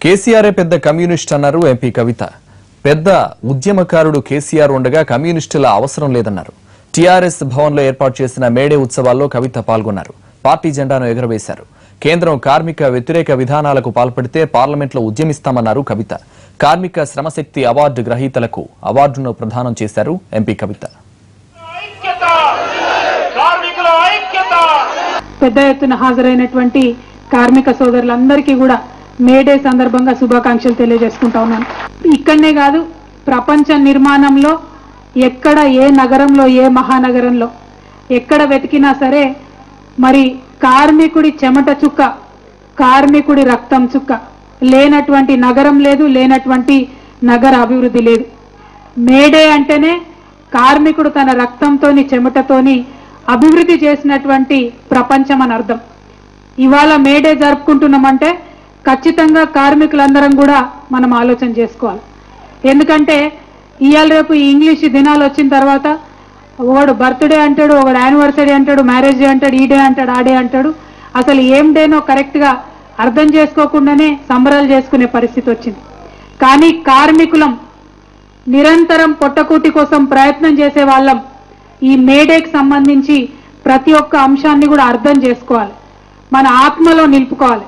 కేసీఆర్ పెద్ద కమ్యూనిస్ట్ అన్నారు ఎంపీ కవిత. పెద్ద ఉద్యమకారుడు కేసీఆర్ ఉండగా కమ్యూనిస్టుల అవసరం లేదన్నారు. టీఆర్ఎస్ భవన్లో ఏర్పాటు చేసిన మేడే ఉత్సవాల్లో కవిత పాల్గొన్నారు. పార్టీ జెండాను ఎగురవేశారు. కేంద్రం కార్మిక వ్యతిరేక విధానాలకు పాల్పడితే పార్లమెంట్లో ఉద్యమిస్తామన్నారు కవిత. కార్మిక శ్రమశక్తి అవార్డు గ్రహీతలకు అవార్డును ప్రదానం చేశారు ఎంపీ కవిత. పెద్ద ఎత్తున హాజరైనటువంటి కార్మిక సోదరులందరికీ కూడా మేడే సందర్భంగా శుభాకాంక్షలు తెలియజేసుకుంటా ఉన్నాను. ఇక్కడనే కాదు, ప్రపంచ నిర్మాణంలో ఎక్కడ, ఏ నగరంలో, ఏ మహానగరంలో ఎక్కడ వెతికినా సరే మరి కార్మికుడి చెమట చుక్క, కార్మికుడి రక్తం చుక్క లేనటువంటి నగరం లేదు, లేనటువంటి నగర అభివృద్ధి లేదు. మేడే అంటేనే కార్మికుడు తన రక్తంతోని, చెమటతోని అభివృద్ధి చేసినటువంటి ప్రపంచం అని అర్థం. ఇవాళ మేడే జరుపుకుంటున్నామంటే ఖచ్చితంగా కార్మికులందరం కూడా మనం ఆలోచన చేసుకోవాలి. ఎందుకంటే ఇవాళ రేపు ఈ ఇంగ్లీష్ దినాలు వచ్చిన తర్వాత ఒకడు బర్త్డే అంటాడు, ఒకడు యానివర్సరీ అంటాడు, మ్యారేజ్ డే అంటాడు, ఈ డే అంటాడు, ఆ డే అంటాడు. అసలు ఏం డేనో కరెక్ట్గా అర్థం చేసుకోకుండానే సంబరాలు చేసుకునే పరిస్థితి వచ్చింది. కానీ కార్మికులం నిరంతరం పొట్టకూటి కోసం ప్రయత్నం చేసే వాళ్ళం ఈ మేడేకి సంబంధించి ప్రతి ఒక్క అంశాన్ని కూడా అర్థం చేసుకోవాలి, మన ఆత్మలో నిలుపుకోవాలి.